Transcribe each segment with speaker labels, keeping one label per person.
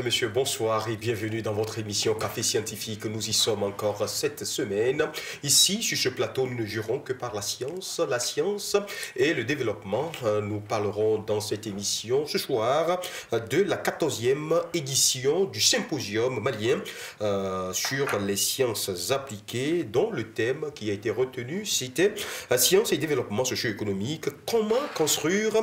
Speaker 1: et messieurs, bonsoir et bienvenue dans votre émission Café Scientifique. Nous y sommes encore cette semaine. Ici, sur ce plateau, nous ne jurons que par la science et le développement. Nous parlerons dans cette émission ce soir de la 14e édition du symposium malien sur les sciences appliquées, dont le thème qui a été retenu, c'était science et développement socio-économique. Comment construire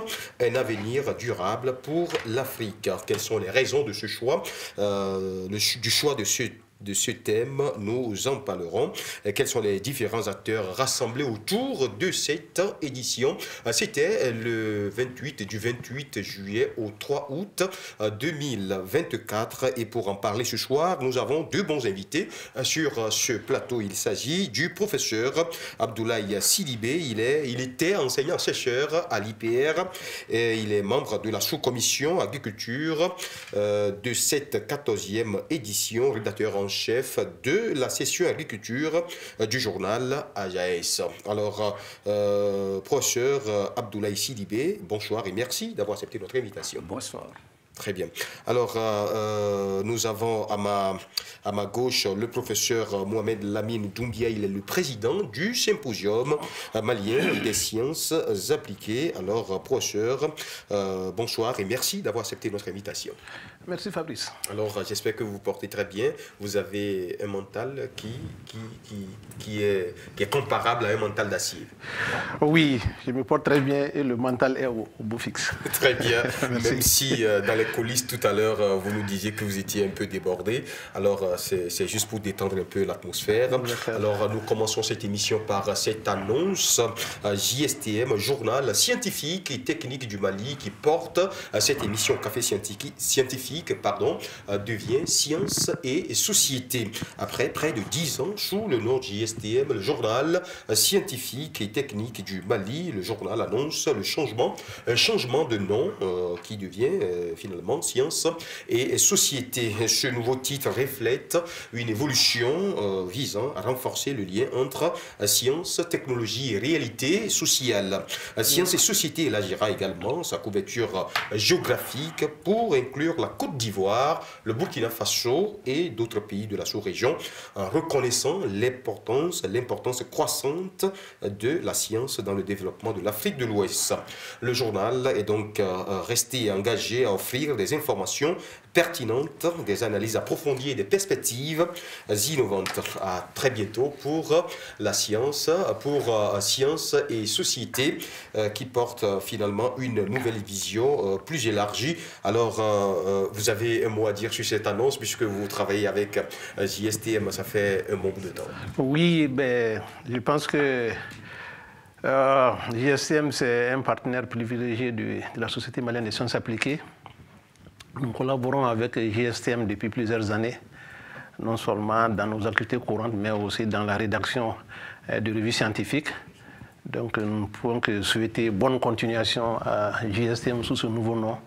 Speaker 1: un avenir durable pour l'Afrique? Quelles sont les raisons de ce choix, du choix de ce thème? Nous en parlerons. Quels sont les différents acteurs rassemblés autour de cette édition? C'était du 28 juillet au 3 août 2024. Et pour en parler ce soir, nous avons deux bons invités sur ce plateau. Il s'agit du professeur Abdoulaye Sidibé. Il était enseignant-chercheur à l'IPR et il est membre de la sous-commission agriculture de cette 14e édition, rédacteur en chef de la session agriculture du journal AJAS. Alors, professeur Abdoulaye Sidibé, bonsoir et merci d'avoir accepté notre invitation.
Speaker 2: Bonsoir.
Speaker 1: Très bien. Alors, nous avons à ma gauche le professeur Mohamed Lamine Doumbia. Il est le président du symposium malien des sciences appliquées. Alors, professeur, bonsoir et merci d'avoir accepté notre invitation.
Speaker 2: Merci Fabrice.
Speaker 1: Alors, j'espère que vous vous portez très bien. Vous avez un mental qui est comparable à un mental d'acier.
Speaker 2: Oui, je me porte très bien et le mental est au beau fixe.
Speaker 1: Très bien, même si dans les coulisses tout à l'heure, vous nous disiez que vous étiez un peu débordé. Alors, c'est juste pour détendre un peu l'atmosphère. Alors, nous commençons cette émission par cette annonce. JSTM, journal scientifique et technique du Mali, qui porte cette émission Café Scientifique, devient Science et Société. Après près de 10 ans, sous le nom JSTM, le journal scientifique et technique du Mali, le journal annonce un changement de nom qui devient finalement Science et Société. Ce nouveau titre reflète une évolution visant à renforcer le lien entre science, technologie et réalité sociale. Science et Société élargira également sa couverture géographique pour inclure la Côte d'Ivoire, le Burkina Faso et d'autres pays de la sous-région, en reconnaissant l'importance croissante de la science dans le développement de l'Afrique de l'Ouest. Le journal est donc resté engagé à offrir des informations pertinentes, des analyses approfondies et des perspectives innovantes. À très bientôt pour la science, Science et Société, qui porte finalement une nouvelle vision plus élargie. Alors, vous avez un mot à dire sur cette annonce, puisque vous travaillez avec JSTM, ça fait un bon bout de temps. Oui,
Speaker 2: je pense que JSTM, c'est un partenaire privilégié de la Société malienne des sciences appliquées. Nous collaborons avec JSTM depuis plusieurs années, non seulement dans nos activités courantes, mais aussi dans la rédaction de revues scientifiques. Donc nous ne pouvons que souhaiter bonne continuation à JSTM sous ce nouveau nom,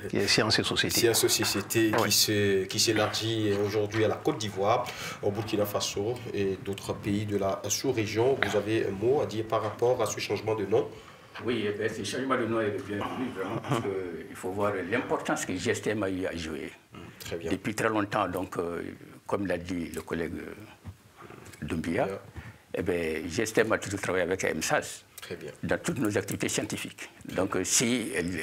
Speaker 2: qui est Science et Société.
Speaker 1: Science et Société, oui, qui s'élargit aujourd'hui à la Côte d'Ivoire, au Burkina Faso et d'autres pays de la sous-région. Vous avez un mot à dire par rapport à ce changement de nom?
Speaker 3: Oui, ce changement de nom est le bienvenu, vraiment, parce qu'il faut voir l'importance que JSTM a eu à jouer.
Speaker 1: Très bien.
Speaker 3: Depuis très longtemps, donc, comme l'a dit le collègue Doumbia, JSTM a toujours travaillé avec AMSAS dans toutes nos activités scientifiques. Donc, si elle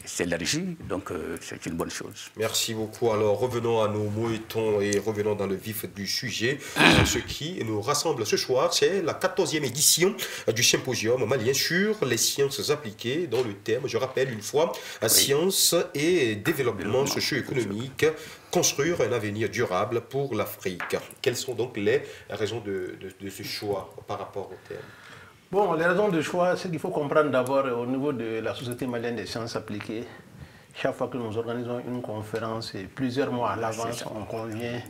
Speaker 3: s'élargit, donc c'est une bonne chose.
Speaker 1: Merci beaucoup. Alors, revenons à nos moutons et revenons dans le vif du sujet. Ce qui nous rassemble ce soir, c'est la 14e édition du symposium malien sur les sciences appliquées, dont le thème, je rappelle une fois, science et développement socio-économique. Construire un avenir durable pour l'Afrique. Quelles sont donc les raisons de ce choix par rapport au thème?
Speaker 2: Bon, les raisons de choix, c'est qu'il faut comprendre d'abord au niveau de la Société malienne des sciences appliquées. Chaque fois que nous organisons une conférence, et plusieurs mois à l'avance, on convient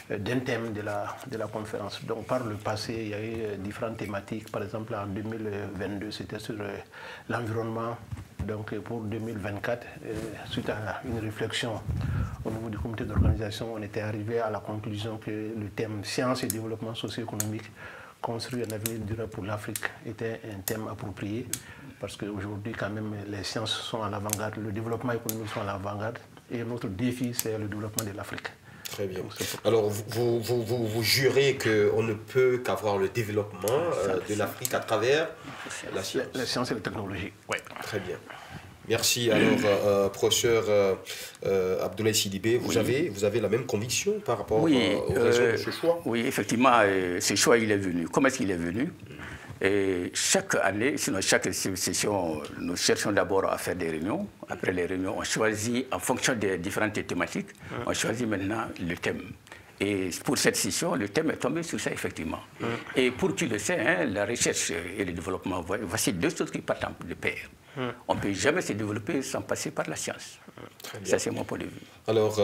Speaker 2: d'un thème de la conférence. Donc par le passé, il y a eu différentes thématiques. Par exemple, en 2022, c'était sur l'environnement. Donc pour 2024, suite à une réflexion au niveau du comité d'organisation, on était arrivé à la conclusion que le thème science et développement socio-économique, construire un avenir durable pour l'Afrique, était un thème approprié, parce qu'aujourd'hui quand même les sciences sont à l'avant-garde, le développement économique sont à l'avant-garde, Et notre défi, c'est le développement de l'Afrique.
Speaker 1: Très bien. Alors, vous jurez qu'on ne peut qu'avoir le développement de l'Afrique à travers la science.
Speaker 2: La science et la technologie, oui.
Speaker 1: Très bien. Merci. Alors, professeur Abdoulaye Sidibé, vous avez la même conviction par rapport aux raisons de ce choix?
Speaker 3: Oui, effectivement, ce choix, il est venu. Comment est-ce qu'il est venu? Et chaque année, sinon chaque session, nous cherchons d'abord à faire des réunions. Après les réunions, on choisit, en fonction des différentes thématiques, on choisit maintenant le thème. Et pour cette session, le thème est tombé sur ça, effectivement. Et pour qui le sait, hein, la recherche et le développement, voici deux choses qui partent de pair. On ne peut jamais se développer sans passer par la science. Ça, c'est mon point de vue.
Speaker 1: Alors,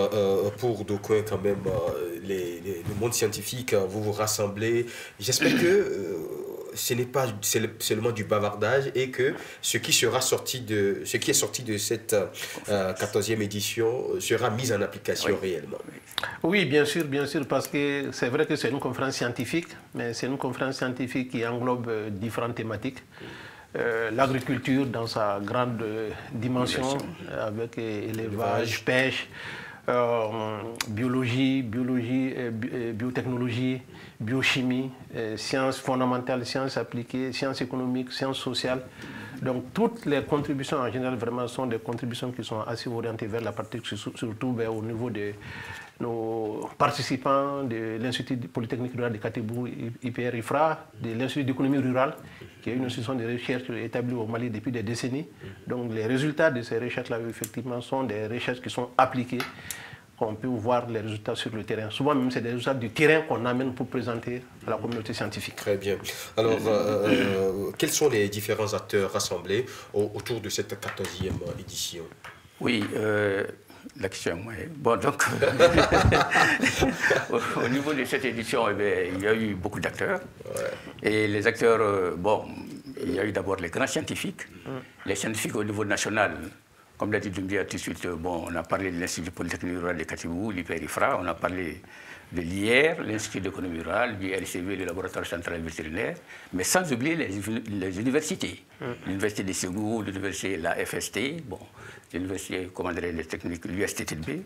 Speaker 1: pour d'aucuns, quand même, le monde scientifique, vous vous rassemblez. J'espère que ce n'est pas seulement du bavardage et que ce qui est sorti de cette 14e édition sera mis en application réellement.
Speaker 2: Oui, bien sûr, parce que c'est vrai que c'est une conférence scientifique, mais c'est une conférence scientifique qui englobe différentes thématiques. L'agriculture dans sa grande dimension, avec élevage, pêche, biologie, biotechnologie, biochimie, sciences fondamentales, sciences appliquées, sciences économiques, sciences sociales. Donc toutes les contributions en général vraiment sont des contributions qui sont assez orientées vers la pratique, surtout au niveau de nos participants de l'Institut Polytechnique rural de Katibou, IPR-IFRA, de l'Institut d'économie rurale, qui est une institution de recherche établie au Mali depuis des décennies. Donc les résultats de ces recherches-là, effectivement, sont des recherches qui sont appliquées, qu'on peut voir les résultats sur le terrain. Souvent même, c'est des résultats du terrain qu'on amène pour présenter à la communauté scientifique.
Speaker 1: Très bien. Alors, quels sont les différents acteurs rassemblés autour de cette 14e édition?
Speaker 3: Oui, la question, oui. Bon, donc, au niveau de cette édition, eh bien, il y a eu beaucoup d'acteurs. Et les acteurs, bon, il y a eu d'abord les grands scientifiques, les scientifiques au niveau national. Comme l'a dit Doumbia tout de suite, bon, on a parlé de l'Institut Polytechnique rural de Katibou, l'IPR-IFRA, on a parlé de l'IR, l'Institut d'économie rurale, du LCV, le laboratoire central vétérinaire, mais sans oublier les universités. L'Université de Ségou, l'Université, la FST, bon, l'Université, comment dire, les techniques, l'USTTB.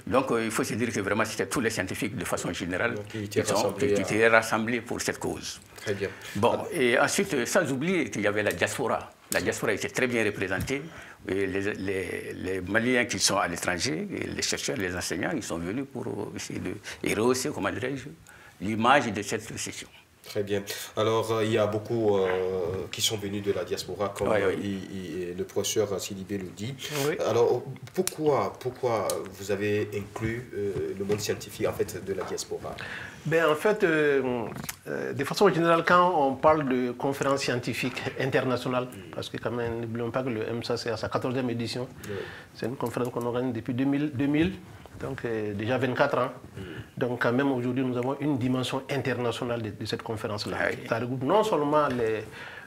Speaker 3: Donc, il faut se dire que vraiment, c'était tous les scientifiques, de façon générale, qui étaient rassemblés pour cette cause.
Speaker 1: Très bien.
Speaker 3: Bon, et ensuite, sans oublier qu'il y avait la diaspora. La diaspora était très bien représentée. Et les Maliens qui sont à l'étranger, les chercheurs, les enseignants, ils sont venus pour essayer de rehausser, comment dirais-je, l'image de cette session.
Speaker 1: Très bien. Alors, il y a beaucoup qui sont venus de la diaspora, comme le professeur Sidibé le dit. Oui. Alors, pourquoi vous avez inclus le monde scientifique en fait, de la diaspora?
Speaker 2: Ben, en fait, de façon générale, quand on parle de conférences scientifiques internationales, parce que quand même, n'oublions pas que le MSA, c'est à sa 14e édition, c'est une conférence qu'on organise depuis 2000. Donc déjà 24 ans. Donc quand même aujourd'hui nous avons une dimension internationale de cette conférence-là. Ça regroupe non seulement les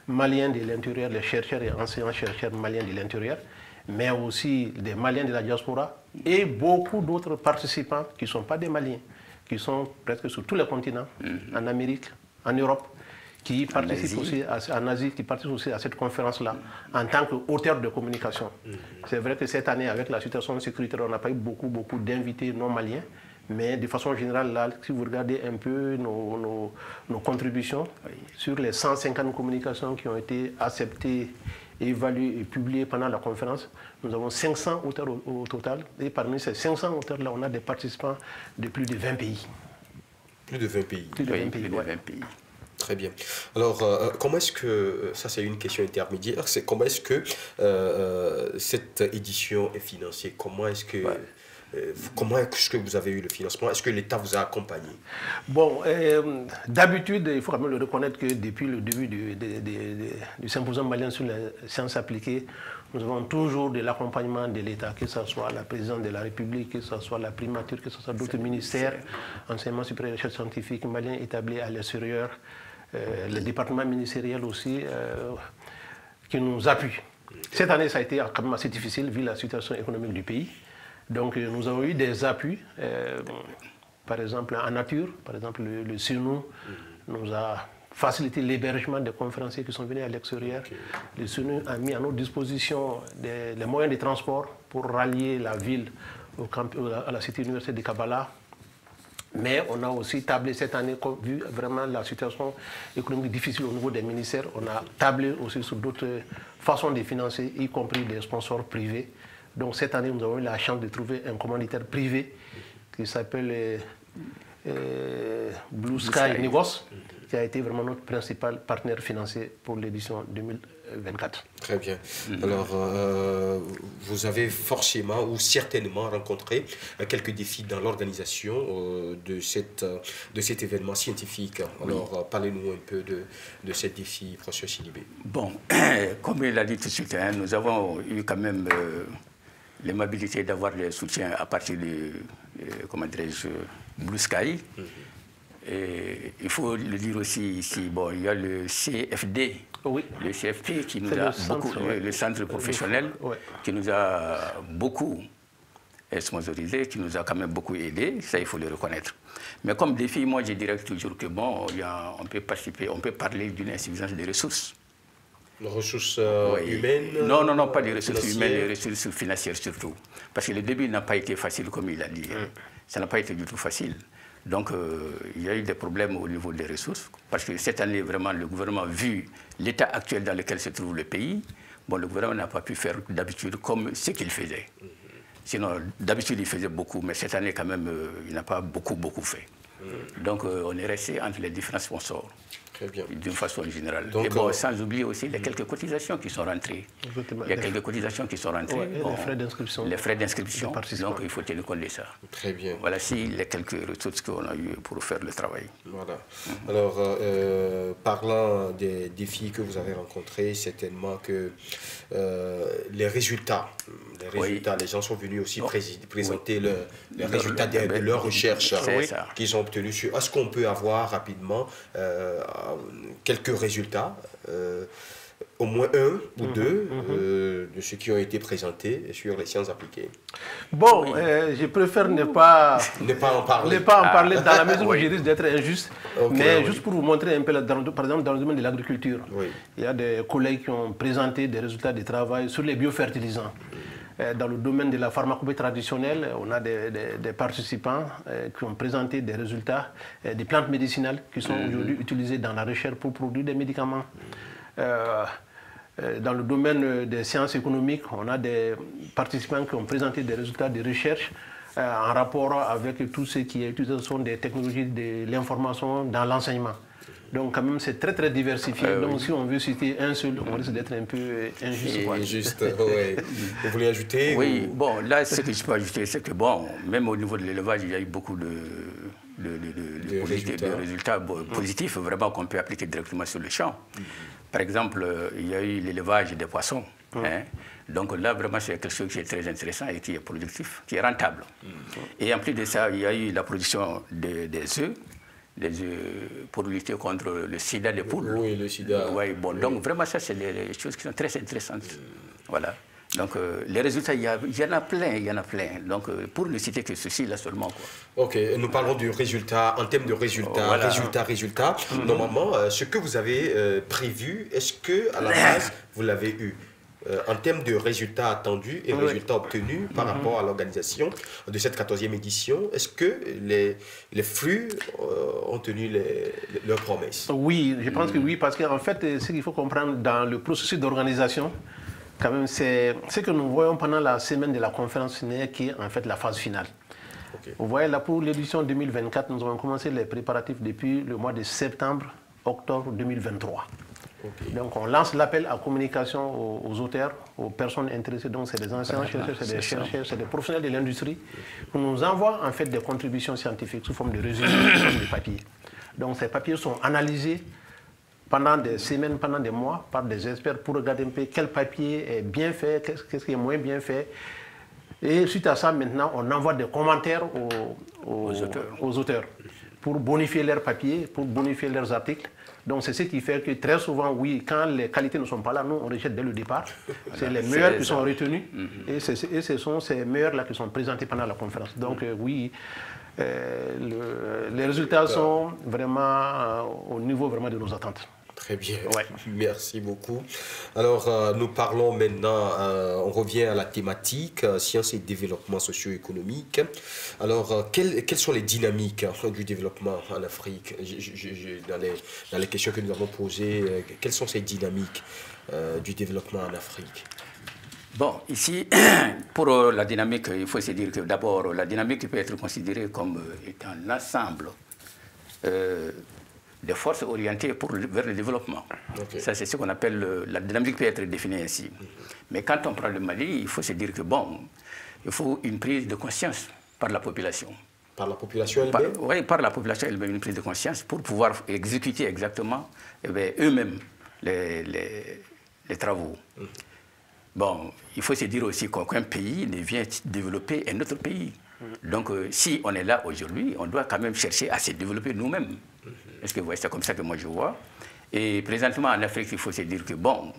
Speaker 2: Maliens de l'intérieur, les chercheurs et enseignants-chercheurs maliens de l'intérieur, mais aussi des Maliens de la diaspora et beaucoup d'autres participants qui ne sont pas des Maliens, qui sont presque sur tous les continents, en Amérique, en Europe, qui participent aussi en Asie, qui participent aussi à cette conférence-là en tant qu'auteur de communication. C'est vrai que cette année, avec la situation sécuritaire, on n'a pas eu beaucoup d'invités non maliens, mais de façon générale, là, si vous regardez un peu nos contributions, sur les 150 communications qui ont été acceptées, évaluées et publiées pendant la conférence, nous avons 500 auteurs au total, et parmi ces 500 auteurs-là, on a des participants de plus de 20 pays.
Speaker 1: Plus de 20 pays.
Speaker 2: Plus de 20 pays.
Speaker 1: Très bien. Alors, comment est-ce que, ça c'est une question intermédiaire, c'est comment est-ce que cette édition est financée? Comment est-ce que vous avez eu le financement? Est-ce que l'État vous a accompagné? Bon,
Speaker 2: d'habitude, il faut quand même le reconnaître que depuis le début du symposium malien sur les sciences appliquées, nous avons toujours de l'accompagnement de l'État, que ce soit la présidence de la République, que ce soit la primature, que ce soit d'autres ministères, enseignement supérieur et recherche scientifique malien établi à l'extérieur, le département ministériel aussi, qui nous appuie. Cette année, ça a été quand même assez difficile vu la situation économique du pays. Donc nous avons eu des appuis, par exemple en nature, par exemple le CNU nous a facilité l'hébergement des conférenciers qui sont venus à l'extérieur. Le CNU a mis à notre disposition les moyens de transport pour rallier la ville à la cité universitaire de Kabbalah. Mais on a aussi tablé cette année, vu vraiment la situation économique difficile au niveau des ministères, on a tablé aussi sur d'autres façons de financer, y compris des sponsors privés. Donc cette année, nous avons eu la chance de trouver un commanditaire privé qui s'appelle Blue Sky Negos, qui a été vraiment notre principal partenaire financier pour l'édition 2024.
Speaker 1: Très bien. Alors, vous avez forcément ou certainement rencontré quelques défis dans l'organisation de cet événement scientifique. Alors, parlez-nous un peu de ces défis, professeur Sidibé.
Speaker 3: Bon, comme il l'a dit tout de suite, hein, nous avons eu quand même l'aimabilité d'avoir le soutien à partir de, comment dirais-je, Blue Sky. Et il faut le dire aussi ici, bon, il y a le CFD, le CFP qui nous a beaucoup, le centre professionnel, qui nous a beaucoup sponsorisé, qui nous a quand même beaucoup aidé, ça il faut le reconnaître. Mais comme défi, moi je dirais toujours que bon, on peut participer, on peut parler d'une insuffisance des ressources.
Speaker 1: Les ressources humaines?
Speaker 3: Non, pas des ressources humaines, les ressources financières surtout. Parce que le début n'a pas été facile, comme il a dit. Ça n'a pas été du tout facile. Donc, il y a eu des problèmes au niveau des ressources, parce que cette année, vraiment, le gouvernement, vu l'état actuel dans lequel se trouve le pays, bon, le gouvernement n'a pas pu faire d'habitude comme ce qu'il faisait. Sinon, d'habitude, il faisait beaucoup, mais cette année, quand même, il n'a pas beaucoup fait. Donc, on est resté entre les différents sponsors. D'une façon générale. Donc, et bon, sans oublier aussi les quelques cotisations qui sont rentrées. Il y a quelques cotisations qui sont rentrées.
Speaker 2: Bon, les frais d'inscription.
Speaker 3: Les frais d'inscription. Donc, il faut tenir compte de ça.
Speaker 1: Très bien.
Speaker 3: Voilà les quelques ressources qu'on a eues pour faire le travail.
Speaker 1: Voilà. Alors, parlant des défis que vous avez rencontrés, certainement que les résultats, les gens sont venus aussi présenter les résultats de leurs recherches qu'ils ont obtenus. Est-ce qu'on peut avoir rapidement quelques résultats, au moins un ou deux, de ceux qui ont été présentés sur les sciences appliquées?
Speaker 2: Bon, je préfère ne pas
Speaker 1: en parler.
Speaker 2: Dans la mesure où je risque d'être injuste. Mais juste pour vous montrer un peu, par exemple, dans le domaine de l'agriculture, il y a des collègues qui ont présenté des résultats de travail sur les biofertilisants. Dans le domaine de la pharmacopée traditionnelle, on a des participants qui ont présenté des résultats des plantes médicinales qui sont aujourd'hui utilisées dans la recherche pour produire des médicaments. Dans le domaine des sciences économiques, on a des participants qui ont présenté des résultats de recherche en rapport avec tout ce qui est l'utilisation des technologies de l'information dans l'enseignement. Donc quand même c'est très diversifié. Donc si on veut citer un seul, on risque d'être un peu injuste.
Speaker 1: Injuste, oui. Vous voulez ajouter?
Speaker 3: Oui, bon, là ce que je peux ajouter, c'est que bon, même au niveau de l'élevage, il y a eu beaucoup de résultats positifs, vraiment qu'on peut appliquer directement sur le champ. Par exemple, il y a eu l'élevage des poissons. Donc là, vraiment, c'est quelque chose qui est très intéressant et qui est productif, qui est rentable. Et en plus de ça, il y a eu la production des œufs pour lutter contre le sida des poules.
Speaker 1: Oui, le sida.
Speaker 3: Donc vraiment, ça, c'est des choses qui sont très intéressantes. Voilà. Donc les résultats, il y en a plein, Donc pour ne citer que ceci, là seulement.
Speaker 1: Ok, nous parlons du résultat, en termes de résultats, résultats. Normalement, ce que vous avez prévu, est-ce que à la base, vous l'avez eu? En termes de résultats attendus et résultats obtenus par rapport à l'organisation de cette 14e édition, est-ce que les flux ont tenu leurs promesses?
Speaker 2: Oui, je pense que oui, parce qu'en fait, ce qu'il faut comprendre dans le processus d'organisation, quand même, c'est ce que nous voyons pendant la semaine de la conférence qui est en fait la phase finale. Vous voyez, là, pour l'édition 2024, nous avons commencé les préparatifs depuis le mois de septembre, octobre 2023. Donc on lance l'appel à communication aux auteurs, aux personnes intéressées. Donc c'est des anciens chercheurs, c'est des chercheurs, c'est des professionnels de l'industrie qui nous envoient en fait des contributions scientifiques sous forme de résumés, sous forme de papiers. Donc ces papiers sont analysés pendant des semaines, pendant des mois par des experts pour regarder un peu quel papier est bien fait, qu'est-ce qui est moins bien fait. Et suite à ça, maintenant, on envoie des commentaires aux auteurs pour bonifier leurs papiers, pour bonifier leurs articles. Donc c'est ce qui fait que très souvent, oui, quand les qualités ne sont pas là, nous on rejette dès le départ. C'est les meilleurs qui sont retenus et ce sont ces meilleurs-là qui sont présentés pendant la conférence. Donc oui, les résultats sont vraiment au niveau vraiment de nos attentes.
Speaker 1: Très bien,
Speaker 3: ouais.
Speaker 1: Merci beaucoup. Alors, nous parlons maintenant, on revient à la thématique, sciences et développement socio-économique. Alors, quelles sont les dynamiques du développement en Afrique? Dans les questions que nous avons posées, quelles sont ces dynamiques du développement en Afrique?
Speaker 3: Bon, ici, pour la dynamique, il faut se dire que d'abord, la dynamique peut être considérée comme étant l'ensemble des forces orientées vers le développement. Okay. Ça, c'est ce qu'on appelle, la dynamique peut être définie ainsi. Mais quand on prend le Mali, il faut se dire que, bon, il faut une prise de conscience par la population.
Speaker 1: Par la population elle-même?
Speaker 3: Oui, par la population elle-même, une prise de conscience pour pouvoir exécuter exactement eux-mêmes les travaux. Bon, il faut se dire aussi qu'aucun pays ne vient développer un autre pays. Donc, si on est là aujourd'hui, on doit quand même chercher à se développer nous-mêmes. Est-ce que vous voyez, c'est comme ça que moi je vois. Et présentement en Afrique, il faut se dire que, bon,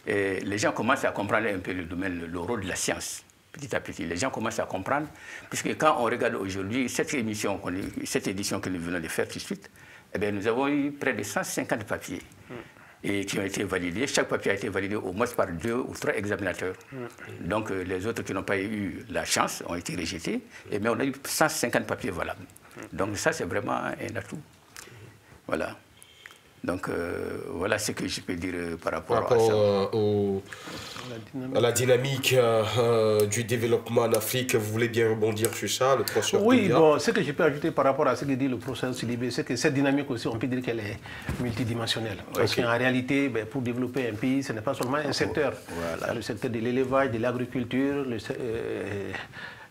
Speaker 3: les gens commencent à comprendre un peu le domaine, le rôle de la science. Petit à petit, les gens commencent à comprendre, puisque quand on regarde aujourd'hui cette édition que nous venons de faire tout de suite, eh bien, nous avons eu près de 150 papiers et qui ont été validés. Chaque papier a été validé au moins par 2 ou 3 examinateurs. Donc les autres qui n'ont pas eu la chance ont été rejetés, mais on a eu 150 papiers valables. Donc ça, c'est vraiment un atout. Voilà. Donc voilà ce que je peux dire par rapport à ça.
Speaker 1: À la dynamique du développement en Afrique. Vous voulez bien rebondir sur ça, le professeur?
Speaker 2: Oui, bon, ce que je peux ajouter par rapport à ce que dit le professeur Sidibé, c'est que cette dynamique aussi, on peut dire qu'elle est multidimensionnelle. Parce qu'en réalité, pour développer un pays, ce n'est pas seulement un secteur. Voilà. Le secteur de l'élevage, de l'agriculture,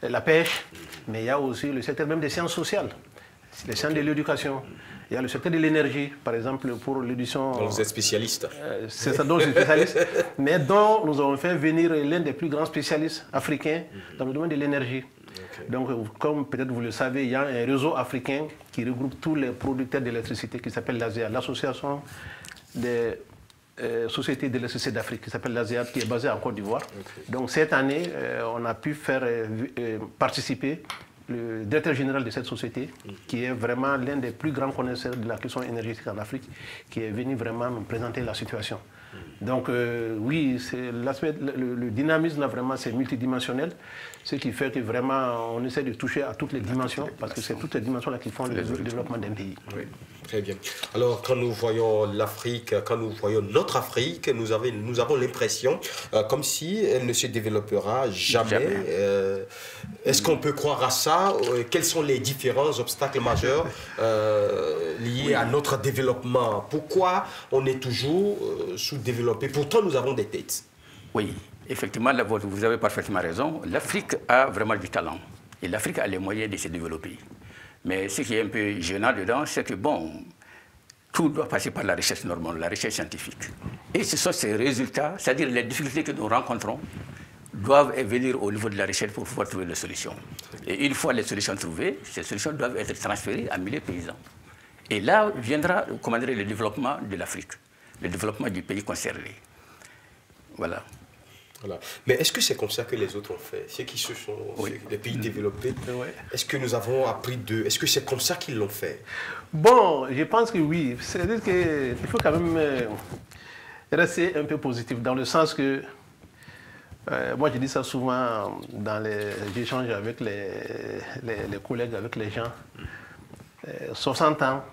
Speaker 2: la pêche, mais il y a aussi le secteur même des sciences sociales, les sciences de l'éducation. Il y a le secteur de l'énergie, par exemple, pour l'édition...
Speaker 1: Vous êtes spécialiste.
Speaker 2: C'est ça dont je suis spécialiste, mais dont nous avons fait venir l'un des plus grands spécialistes africains dans le domaine de l'énergie. Donc, comme peut-être vous le savez, il y a un réseau africain qui regroupe tous les producteurs d'électricité qui s'appelle l'ASEA, l'association des sociétés d'électricité d'Afrique, qui s'appelle l'ASEA, qui est basée en Côte d'Ivoire. Donc, cette année, on a pu faire participer le directeur général de cette société, qui est vraiment l'un des plus grands connaisseurs de la question énergétique en Afrique, qui est venu vraiment nous présenter la situation. Donc oui, le dynamisme, là, vraiment, c'est multidimensionnel, ce qui fait que vraiment, on essaie de toucher à toutes les dimensions, parce que c'est toutes les dimensions là qui font le développement d'un pays.
Speaker 1: Oui, très bien. Alors, quand nous voyons l'Afrique, quand nous voyons notre Afrique, nous avons l'impression comme si elle ne se développera jamais. Est-ce qu'on peut croire à ça? Quels sont les différents obstacles majeurs liés à notre développement? Pourquoi on est toujours sous-développé? Pourtant, nous avons des têtes.
Speaker 3: Oui, effectivement, là, vous avez parfaitement raison. L'Afrique a vraiment du talent. Et l'Afrique a les moyens de se développer. Mais ce qui est un peu gênant dedans, c'est que, bon, tout doit passer par la recherche normale, la recherche scientifique. Et ce sont ces résultats, c'est-à-dire les difficultés que nous rencontrons, doivent venir au niveau de la recherche pour pouvoir trouver des solutions. Et une fois les solutions trouvées, ces solutions doivent être transférées à milieu paysan. Et là viendra, comment dire, le développement de l'Afrique, le développement du pays concerné. Voilà.
Speaker 1: Voilà. Mais est-ce que c'est comme ça que les autres ont fait? Ceux qui se sont, les pays développés, est-ce que nous avons appris d'eux? Est-ce que c'est comme ça qu'ils l'ont fait?
Speaker 2: Bon, je pense que oui. C'est-à-dire qu'il faut quand même rester un peu positif, dans le sens que, moi je dis ça souvent dans les échanges avec les collègues, avec les gens, 60 ans,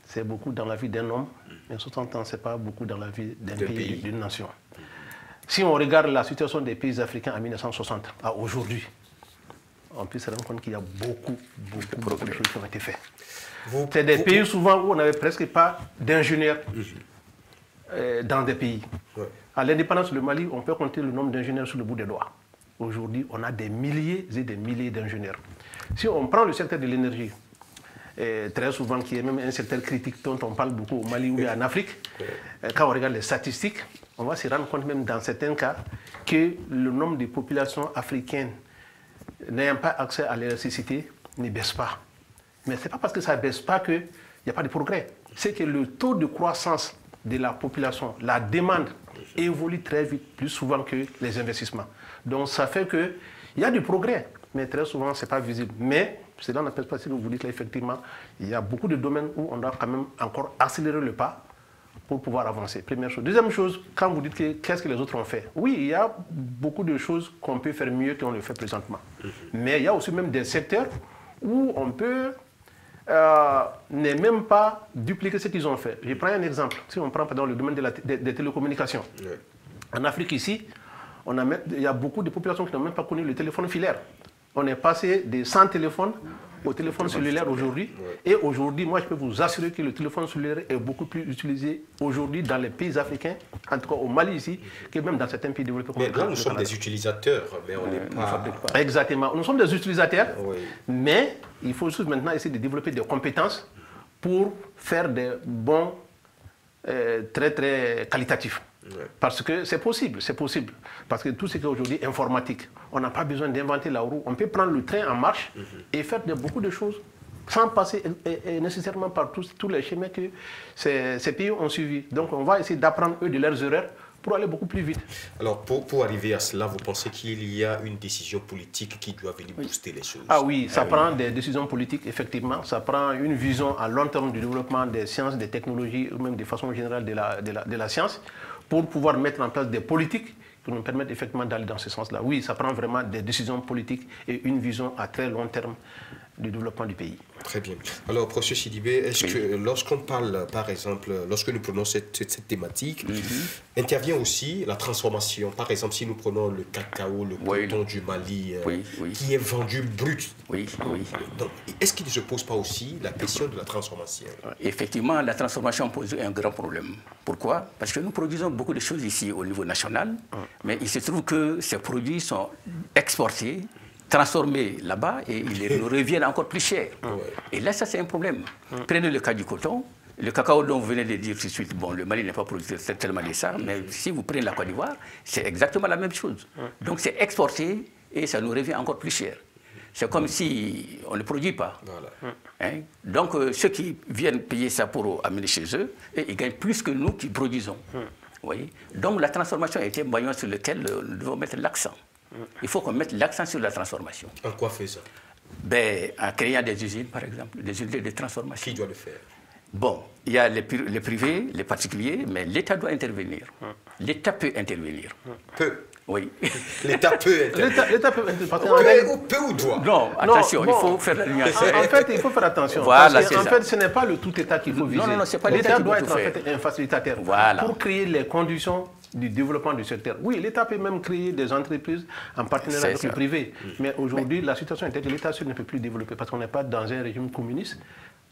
Speaker 2: c'est beaucoup dans la vie d'un homme, mais 60 ans, ce n'est pas beaucoup dans la vie d'un pays, d'une nation. Si on regarde la situation des pays africains en 1960 à aujourd'hui, on peut se rendre compte qu'il y a beaucoup de choses qui ont été faites. C'est des pays souvent où on n'avait presque pas d'ingénieurs dans des pays. Ouais. À l'indépendance du Mali, on peut compter le nombre d'ingénieurs sur le bout des doigts. Aujourd'hui, on a des milliers et des milliers d'ingénieurs. Si on prend le secteur de l'énergie, très souvent qui est même un secteur critique dont on parle beaucoup au Mali ou en Afrique, quand on regarde les statistiques, on va se rendre compte même dans certains cas que le nombre de populations africaines n'ayant pas accès à l'électricité ne baisse pas. Mais ce n'est pas parce que ça ne baisse pas qu'il n'y a pas de progrès. C'est que le taux de croissance de la population, la demande évolue très vite, plus souvent que les investissements. Donc ça fait qu'il y a du progrès, mais très souvent ce n'est pas visible. Mais cela n'empêche pas, si vous dites là, effectivement, il y a beaucoup de domaines où on doit quand même encore accélérer le pas pour pouvoir avancer. Première chose. Deuxième chose, quand vous dites qu'est-ce que les autres ont fait, oui, il y a beaucoup de choses qu'on peut faire mieux qu'on le fait présentement. Mais il y a aussi même des secteurs où on peut ne même pas dupliquer ce qu'ils ont fait. Je prends un exemple. Si on prend dans le domaine des télécommunications. En Afrique ici, il y a beaucoup de populations qui n'ont même pas connu le téléphone filaire. On est passé de 100 téléphones au téléphone cellulaire aujourd'hui. Et aujourd'hui, moi, je peux vous assurer que le téléphone cellulaire est beaucoup plus utilisé aujourd'hui dans les pays africains, en tout cas au Mali ici, que même dans certains pays développés.
Speaker 1: Mais là, nous sommes des utilisateurs, mais on n'est pas...
Speaker 2: Exactement. Nous sommes des utilisateurs, mais il faut juste maintenant essayer de développer des compétences pour faire des bons, très, très qualitatifs. Parce que c'est possible, c'est possible. Parce que tout ce qui est aujourd'hui informatique, on n'a pas besoin d'inventer la roue. On peut prendre le train en marche et faire beaucoup de choses sans passer nécessairement par tous les chemins que ces pays ont suivis. Donc on va essayer d'apprendre eux de leurs erreurs pour aller beaucoup plus vite.
Speaker 1: Alors pour arriver à cela, vous pensez qu'il y a une décision politique qui doit venir booster les choses?
Speaker 2: Ah oui, ça prend des décisions politiques, effectivement. Ça prend une vision à long terme du développement des sciences, des technologies, ou même de façon générale de la science, pour pouvoir mettre en place des politiques qui nous permettent effectivement d'aller dans ce sens-là. Oui, ça prend vraiment des décisions politiques et une vision à très long terme du développement du pays.
Speaker 1: Très bien. Alors, professeur Sidibé, est-ce que lorsqu'on parle, par exemple, lorsque nous prenons cette thématique, intervient aussi la transformation? Par exemple, si nous prenons le cacao, le coton du Mali, qui est vendu brut. Donc, est-ce qu'il ne se pose pas aussi la question de la transformation?
Speaker 3: Effectivement, la transformation pose un grand problème. Pourquoi? Parce que nous produisons beaucoup de choses ici au niveau national, mais il se trouve que ces produits sont exportés, transformés là-bas et ils nous reviennent encore plus cher. Et là, ça, c'est un problème. Prenez le cas du coton. Le cacao dont vous venez de dire tout de suite, bon, le Mali n'est pas producteur tellement de ça, mais si vous prenez la Côte d'Ivoire, c'est exactement la même chose. Donc, c'est exporté et ça nous revient encore plus cher. C'est comme si on ne produit pas. Donc, ceux qui viennent payer ça pour amener chez eux, et ils gagnent plus que nous qui produisons. Vous voyez? Donc, la transformation est un maillon sur lequel nous devons mettre l'accent. Il faut qu'on mette l'accent sur la transformation.
Speaker 1: En quoi fait ça?
Speaker 3: En créant des usines, par exemple, des usines de transformation.
Speaker 1: Qui doit le faire?
Speaker 3: Bon, il y a les privés, les particuliers, mais l'État doit intervenir. L'État peut intervenir.
Speaker 1: Peut?
Speaker 3: Oui.
Speaker 1: L'État peut intervenir.
Speaker 2: L'État peut intervenir.
Speaker 1: Peut ou doit?
Speaker 3: Non, attention, il faut faire la nuance.
Speaker 2: En fait, il faut faire attention.
Speaker 3: Voilà,
Speaker 2: parce qu'en fait, ce n'est pas le tout État qu'il faut viser.
Speaker 3: Non, c'est pas l'État qui
Speaker 2: doit
Speaker 3: doit
Speaker 2: être en fait un facilitateur pour créer les conditions du développement du secteur. Oui, l'État peut même créer des entreprises en partenariat avec le privé. Mais aujourd'hui, la situation est telle que l'État ne peut plus développer parce qu'on n'est pas dans un régime communiste.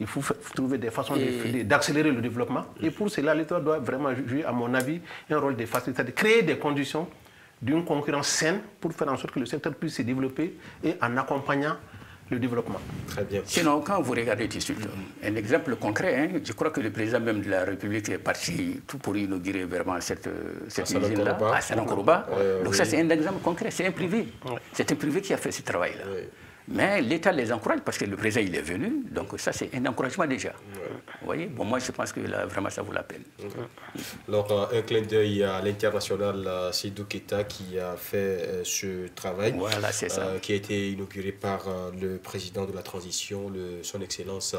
Speaker 2: Il faut trouver des façons d'accélérer le développement. Et pour cela, l'État doit vraiment jouer, à mon avis, un rôle de facilitateur, de créer des conditions d'une concurrence saine pour faire en sorte que le secteur puisse se développer et en accompagnant le développement.
Speaker 1: Très bien.
Speaker 3: Sinon, quand vous regardez tout de suite, un exemple concret, je crois que le président même de la République est parti tout pour inaugurer vraiment cette usine-là, à Salankoroba. Donc ça, c'est un exemple concret, c'est un privé. C'est un privé qui a fait ce travail-là. Mais l'État les encourage parce que le président il est venu, donc ça c'est un encouragement déjà. Vous voyez, bon, moi je pense que là vraiment ça vaut la peine.
Speaker 1: Alors un clin d'œil à l'international Seydou Keita qui a fait ce travail,
Speaker 3: voilà, c'est ça.
Speaker 1: Qui a été inauguré par le président de la transition, son Excellence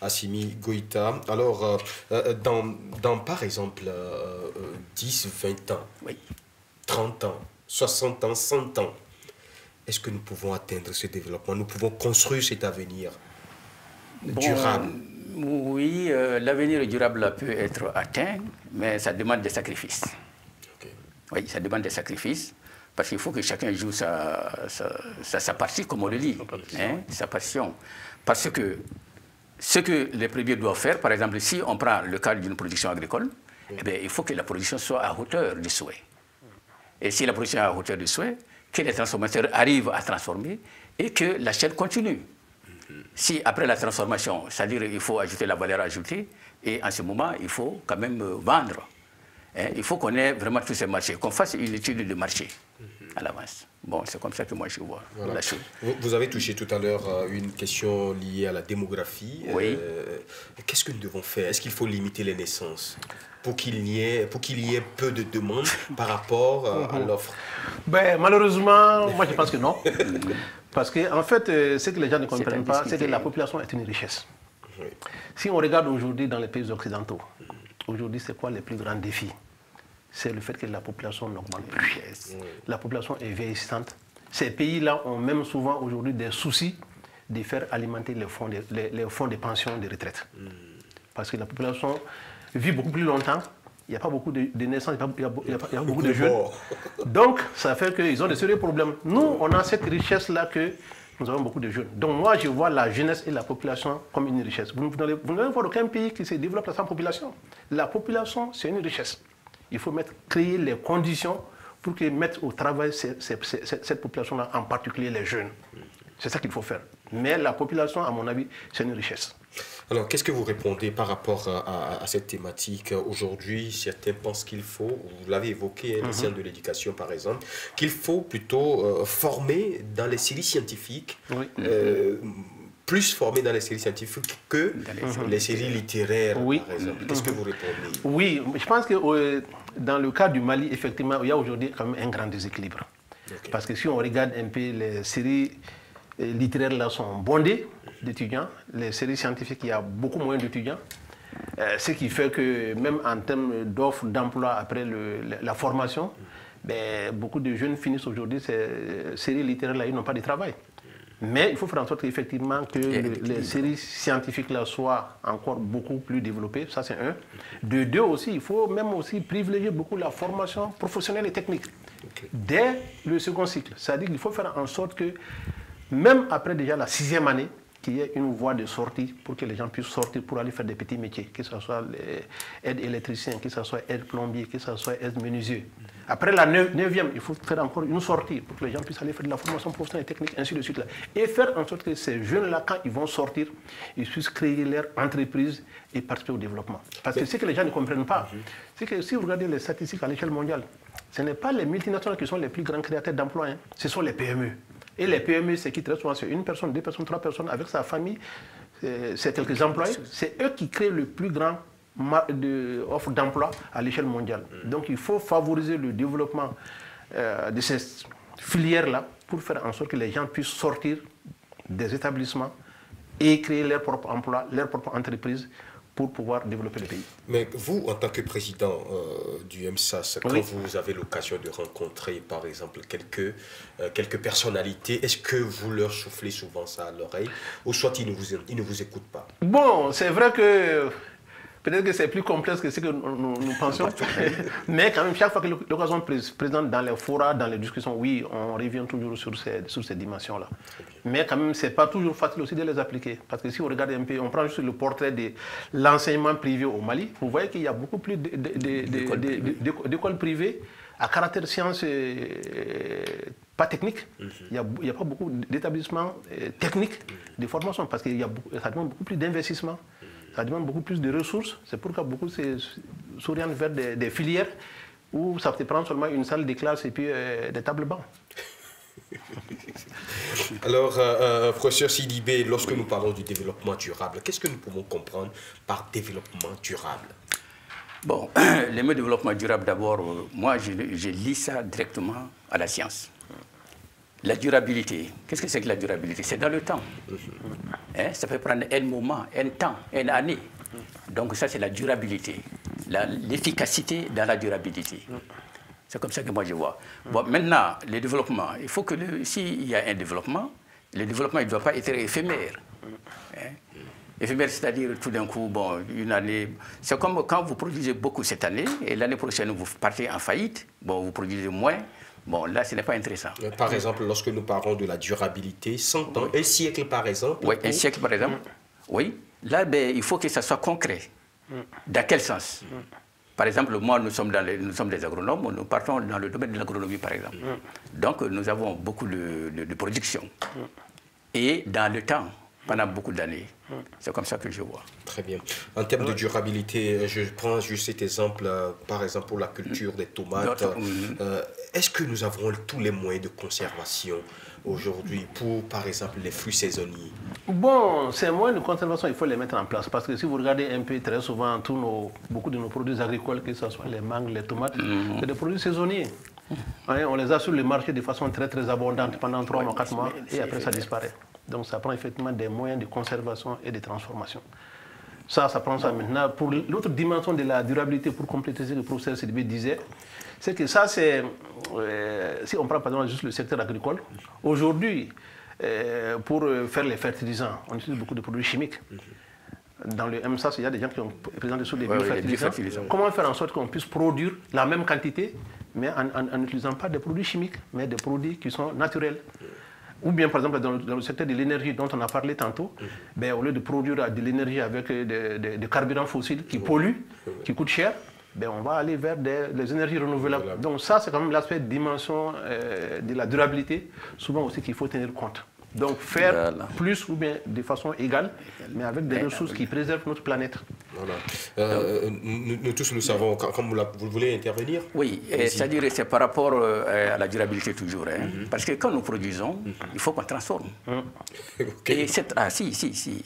Speaker 1: Assimi Goïta. Alors dans par exemple 10, 20 ans, 30 ans, 60 ans, 100 ans, est-ce que nous pouvons atteindre ce développement? Nous pouvons construire cet avenir durable?
Speaker 3: Oui, l'avenir durable peut être atteint, mais ça demande des sacrifices. Oui, ça demande des sacrifices, parce qu'il faut que chacun joue sa partie, comme on le dit, sa passion. Parce que ce que les premiers doivent faire, par exemple, si on prend le cas d'une production agricole, eh bien, il faut que la production soit à hauteur du souhait. Et si la production est à hauteur du souhait, que les transformateurs arrivent à transformer et que la chaîne continue. Si après la transformation, c'est-à-dire qu'il faut ajouter la valeur ajoutée, et en ce moment, il faut quand même vendre. Il faut qu'on ait vraiment tous ces marchés, qu'on fasse une étude de marché à l'avance. Bon, c'est comme ça que moi je vois la chose.
Speaker 1: Vous avez touché tout à l'heure une question liée à la démographie.
Speaker 3: Oui.
Speaker 1: Qu'est-ce que nous devons faire? Est-ce qu'il faut limiter les naissances pour qu'il y ait peu de demandes par rapport à l'offre?
Speaker 2: Malheureusement, moi je pense que non. Parce qu'en fait, ce que les gens ne comprennent pas, c'est que la population est une richesse. Si on regarde aujourd'hui dans les pays occidentaux, aujourd'hui, c'est quoi les plus grands défis? C'est le fait que la population n'augmente plus. La population est vieillissante. Ces pays-là ont même souvent aujourd'hui des soucis de faire alimenter les fonds de pension de retraite. Parce que la population vit beaucoup plus longtemps. Il n'y a pas beaucoup de naissances, il n'y a pas beaucoup de jeunes. Donc, ça fait qu'ils ont de sérieux problèmes. Nous, on a cette richesse-là que nous avons beaucoup de jeunes. Donc, moi, je vois la jeunesse et la population comme une richesse. Vous n'allez voir aucun pays qui se développe sans population. La population, c'est une richesse. Il faut créer les conditions pour mettre au travail cette population-là, en particulier les jeunes. C'est ça qu'il faut faire. Mais la population, à mon avis, c'est une richesse.
Speaker 1: Alors, qu'est-ce que vous répondez par rapport à cette thématique? Aujourd'hui, certains pensent qu'il faut, vous l'avez évoqué, ministère de l'Éducation par exemple, qu'il faut plutôt former dans les séries scientifiques, plus former dans les séries scientifiques que les séries littéraires, par exemple. Qu'est-ce que vous répondez?
Speaker 2: Oui, je pense que dans le cas du Mali, effectivement, il y a aujourd'hui quand même un grand déséquilibre. Parce que si on regarde un peu les séries littéraires là sont bondées d'étudiants. Les séries scientifiques, il y a beaucoup moins d'étudiants. Ce qui fait que même en termes d'offres d'emploi après la formation, beaucoup de jeunes finissent aujourd'hui ces séries littéraires là, ils n'ont pas de travail. Mais il faut faire en sorte qu'effectivement que les séries scientifiques là soient encore beaucoup plus développées, ça c'est un. De deux aussi, il faut même aussi privilégier beaucoup la formation professionnelle et technique. Dès le second cycle, c'est-à-dire qu'il faut faire en sorte que même après déjà la 6e année, qu'il y ait une voie de sortie pour que les gens puissent sortir pour aller faire des petits métiers, que ce soit aide électricien, que ce soit aide plombier, que ce soit aide menuisier. Après la 9e, il faut faire encore une sortie pour que les gens puissent aller faire de la formation professionnelle et technique, ainsi de suite. Et faire en sorte que ces jeunes-là, quand ils vont sortir, ils puissent créer leur entreprise et participer au développement. Parce que ce que les gens ne comprennent pas, c'est que si vous regardez les statistiques à l'échelle mondiale, ce n'est pas les multinationales qui sont les plus grands créateurs d'emplois, ce sont les PME. Et les PME, c'est qui très souvent, c'est une personne, 2 personnes, 3 personnes avec sa famille, c'est quelques employés. C'est eux qui créent le plus grand offre d'emploi à l'échelle mondiale. Donc il faut favoriser le développement de ces filières-là pour faire en sorte que les gens puissent sortir des établissements et créer leur propre emploi, leur propre entreprise pour pouvoir développer le pays.
Speaker 1: Mais vous, en tant que président du MSAS, quand vous avez l'occasion de rencontrer, par exemple, quelques personnalités, est-ce que vous leur soufflez souvent ça à l'oreille, ou soit ils ne vous écoutent pas?
Speaker 2: Bon, c'est vrai que peut-être que c'est plus complexe que ce que nous pensions, mais quand même, chaque fois que l'occasion se présente dans les forats, dans les discussions, oui, on revient toujours sur ces dimensions-là. Mais quand même, ce n'est pas toujours facile aussi de les appliquer. Parce que si on regarde un peu, on prend juste le portrait de l'enseignement privé au Mali, vous voyez qu'il y a beaucoup plus d'écoles privées à caractère science, pas technique. Il n'y a pas beaucoup d'établissements techniques de formation parce que ça demande beaucoup plus d'investissement. Ça demande beaucoup plus de ressources. C'est pourquoi beaucoup s'orientent vers des filières où ça te prend seulement une salle de classe et puis des tables bancs.
Speaker 1: Alors, professeur Sidibé, lorsque nous parlons du développement durable, qu'est-ce que nous pouvons comprendre par développement durable?
Speaker 3: Bon, le mot développement durable, d'abord, moi, je lis ça directement à la science. La durabilité, qu'est-ce que c'est que la durabilité? C'est dans le temps. Ça peut prendre un moment, un temps, une année. Donc ça, c'est la durabilité, l'efficacité dans la durabilité. C'est comme ça que moi je vois. Bon, maintenant, le développement, il faut que s'il y a un développement, le développement ne doit pas être éphémère. Éphémère, c'est-à-dire tout d'un coup, bon, une année. C'est comme quand vous produisez beaucoup cette année et l'année prochaine vous partez en faillite, bon, vous produisez moins. Bon, là, ce n'est pas intéressant.
Speaker 1: Par exemple, lorsque nous parlons de la durabilité, 100 ans, un siècle par exemple.
Speaker 3: Oui, un siècle par exemple. Oui, là, il faut que ça soit concret. Dans quel sens? Par exemple, moi, nous sommes des agronomes, nous partons dans le domaine de l'agronomie, par exemple. Donc, nous avons beaucoup de production. Et dans le temps, pendant beaucoup d'années. C'est comme ça que je vois.
Speaker 1: Très bien. En termes de durabilité, je prends juste cet exemple, par exemple, pour la culture des tomates. Est-ce que nous avons tous les moyens de conservation aujourd'hui pour, par exemple, les fruits saisonniers?
Speaker 2: Bon, ces moyens de conservation, il faut les mettre en place. Parce que si vous regardez un peu très souvent, beaucoup de nos produits agricoles, que ce soit les mangues, les tomates, c'est des produits saisonniers. On les a sur le marché de façon très, très abondante pendant 3 ou 4 mois et après ça disparaît. Donc ça prend effectivement des moyens de conservation et de transformation. Ça prend ça maintenant. Pour l'autre dimension de la durabilité, pour compléter ce que le professeur Sidibé disait, c'est que ça, c'est... si on prend par exemple juste le secteur agricole, aujourd'hui, pour faire les fertilisants, on utilise beaucoup de produits chimiques. Dans le MSAS, il y a des gens qui ont présenté sur des biofertilisants. Comment faire en sorte qu'on puisse produire la même quantité, mais en n'utilisant pas des produits chimiques, mais des produits qui sont naturels? Ou bien, par exemple, dans le secteur de l'énergie dont on a parlé tantôt, ben, au lieu de produire de l'énergie avec des carburants fossiles qui polluent, qui coûtent cher, ben, on va aller vers des énergies renouvelables. Donc ça, c'est quand même l'aspect dimension de la durabilité, souvent aussi qu'il faut tenir compte. Donc faire plus ou bien de façon égale, mais avec des ressources qui préservent notre planète.
Speaker 1: Voilà. Nous tous, nous savons, comme vous voulez intervenir.
Speaker 3: Oui, c'est-à-dire c'est par rapport à la durabilité toujours. Parce que quand nous produisons, il faut qu'on transforme. Et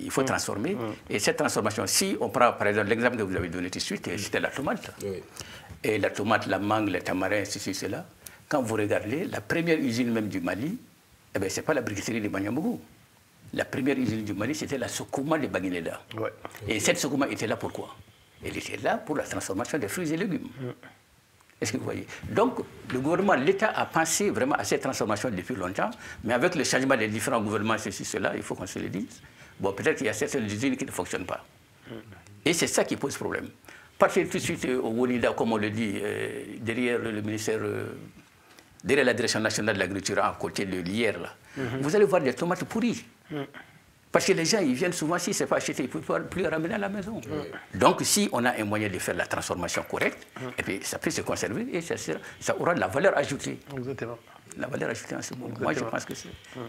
Speaker 3: il faut transformer. Et cette transformation, si on prend par exemple l'exemple que vous avez donné tout de suite, c'était la tomate. Et la tomate, la mangue, le tamarin, ceci, cela. Quand vous regardez, la première usine même du Mali, eh bien, ce n'est pas la briqueterie de Banyambougou. La première usine du Mali, c'était la Sokouma de Baguineda. Et cette Sokouma était là pourquoi? Elle était là pour la transformation des fruits et légumes. Est-ce que vous voyez? Donc, le gouvernement, l'État a pensé vraiment à cette transformation depuis longtemps, mais avec le changement des différents gouvernements, ceci, cela, il faut qu'on se le dise. Bon, peut-être qu'il y a certaines usines qui ne fonctionnent pas. Et c'est ça qui pose problème. Partez tout de suite au Wolida, comme on le dit, derrière le ministère... derrière la direction nationale de l'agriculture, à côté de l'IR, là, vous allez voir des tomates pourries. Parce que les gens, ils viennent souvent, si ce n'est pas acheté, ils ne peuvent plus les ramener à la maison. Donc, si on a un moyen de faire la transformation correcte, et puis ça peut se conserver et ça aura de la valeur ajoutée.
Speaker 2: Exactement.
Speaker 3: La valeur ajoutée en ce moment. Moi, je pense que c'est ça.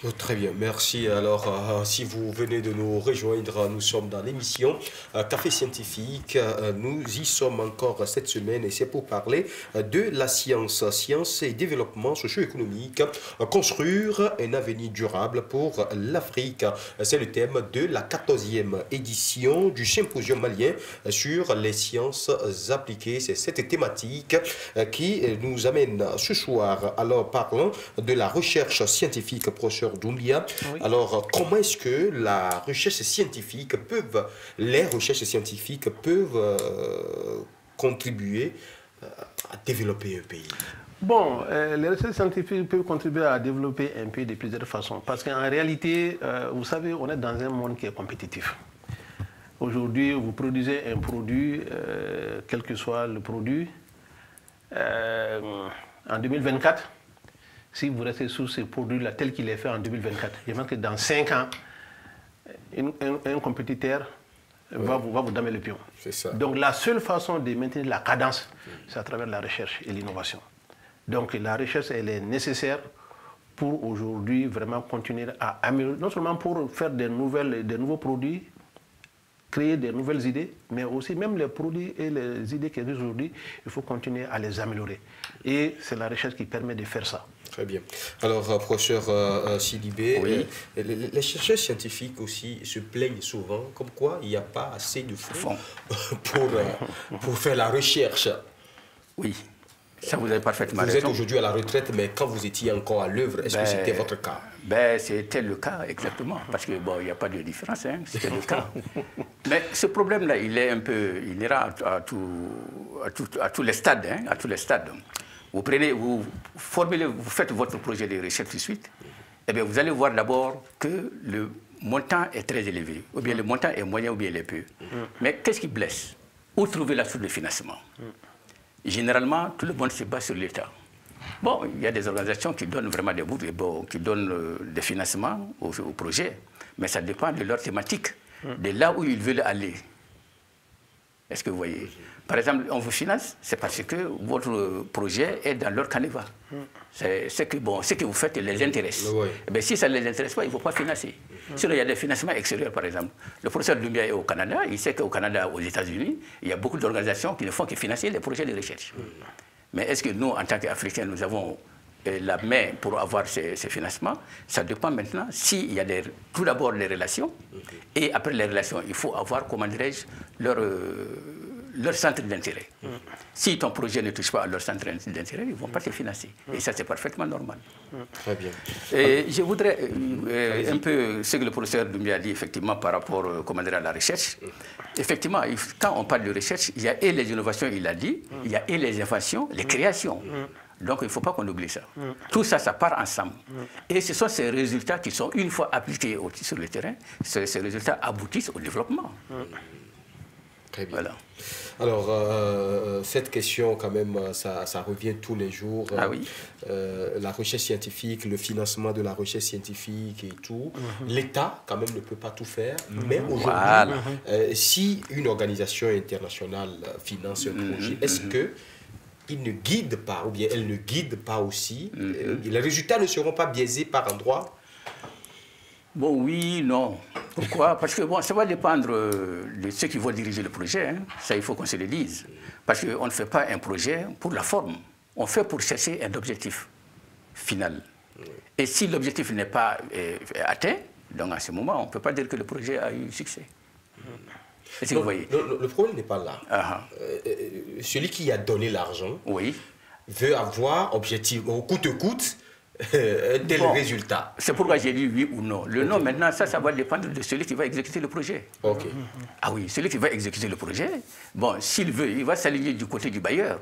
Speaker 1: Oh, très bien, merci. Alors, si vous venez de nous rejoindre, nous sommes dans l'émission Café Scientifique. Nous y sommes encore cette semaine et c'est pour parler de la science. Science et développement socio-économique. Construire un avenir durable pour l'Afrique. C'est le thème de la 14e édition du symposium malien sur les sciences appliquées. C'est cette thématique qui nous amène ce soir. Alors, parlons de la recherche scientifique, professeur Doumbia. Alors, comment est-ce que les recherches scientifiques peuvent contribuer à développer un pays?
Speaker 2: Bon, les recherches scientifiques peuvent contribuer à développer un pays de plusieurs façons. Parce qu'en réalité, vous savez, on est dans un monde qui est compétitif. Aujourd'hui, vous produisez un produit, quel que soit le produit, en 2024, si vous restez sur ce produit-là tel qu'il est fait en 2024, je pense que dans 5 ans, un compétiteur va vous damer le pion. Donc la seule façon de maintenir la cadence, c'est à travers la recherche et l'innovation. Donc la recherche, elle est nécessaire pour aujourd'hui vraiment continuer à améliorer, non seulement pour faire des nouveaux produits, créer des nouvelles idées, mais aussi même les produits et les idées qui existent aujourd'hui, il faut continuer à les améliorer. Et c'est la recherche qui permet de faire ça.
Speaker 1: Très bien. Alors, professeur Sidibé, les chercheurs scientifiques aussi se plaignent souvent, comme quoi il n'y a pas assez de fonds pour faire la recherche.
Speaker 3: Oui, ça vous avez parfaitement raison.
Speaker 1: Vous êtes aujourd'hui à la retraite, mais quand vous étiez encore à l'œuvre, est-ce que c'était votre cas?
Speaker 3: C'était le cas, exactement, parce que bon, il n'y a pas de différence, c'était le cas. Mais ce problème-là, il est un peu inhérent à tous les stades, à tous les stades. Vous faites votre projet de recherche tout de suite, et bien vous allez voir d'abord que le montant est très élevé, ou bien le montant est moyen, ou bien il est peu. Mais qu'est-ce qui blesse? Où trouver la source de financement? Généralement, tout le monde se base sur l'État. Bon, il y a des organisations qui donnent vraiment des bouts, qui donnent des financements aux projets, mais ça dépend de leur thématique, de là où ils veulent aller. Est-ce que vous voyez? Par exemple, on vous finance, c'est parce que votre projet est dans leur canevas. Ce que vous faites les intéresse. Mais si ça ne les intéresse pas, il ne faut pas financer. Sinon, il y a des financements extérieurs, par exemple. Le professeur Doumbia est au Canada, il sait qu'au Canada, aux États-Unis, il y a beaucoup d'organisations qui ne font que financer les projets de recherche. Mais est-ce que nous, en tant qu'Africains, nous avons la main pour avoir ces financements? Ça dépend maintenant s'il y a tout d'abord les relations, et après les relations, il faut avoir, comment dirais-je, leur centre d'intérêt. Si ton projet ne touche pas à leur centre d'intérêt, ils ne vont pas te financer. Et ça, c'est parfaitement normal.
Speaker 1: Très bien.
Speaker 3: Et je voudrais un peu ce que le professeur Doumbia a dit, effectivement, par rapport à la recherche. Effectivement, quand on parle de recherche, il y a et les innovations, il a dit, il y a et les inventions, les créations. Donc, il ne faut pas qu'on oublie ça. Tout ça, ça part ensemble. Et ce sont ces résultats qui sont, une fois appliqués sur le terrain, ces résultats aboutissent au développement.
Speaker 1: Très bien.
Speaker 3: Voilà.
Speaker 1: Alors, cette question, quand même, ça revient tous les jours.
Speaker 3: Ah oui.
Speaker 1: La recherche scientifique, le financement de la recherche scientifique et tout. L'État, quand même, ne peut pas tout faire. Mais aujourd'hui, si une organisation internationale finance un projet, est-ce que il ne guide pas, ou bien elle ne guide pas aussi, les résultats ne seront pas biaisés par endroit?
Speaker 3: Bon, oui, non. Pourquoi? Parce que bon, ça va dépendre de ceux qui vont diriger le projet. Hein. Ça, il faut qu'on se le dise. Parce qu'on ne fait pas un projet pour la forme. On fait pour chercher un objectif final. Et si l'objectif n'est pas atteint, donc à ce moment, on ne peut pas dire que le projet a eu succès.
Speaker 1: Donc, vous voyez. Le problème n'est pas là. Celui qui a donné l'argent veut avoir objectif, au coûte un tel résultat.
Speaker 3: C'est pourquoi j'ai dit oui ou non. Le non, maintenant, ça va dépendre de celui qui va exécuter le projet. Ah oui, celui qui va exécuter le projet, bon, s'il veut, il va s'aligner du côté du bailleur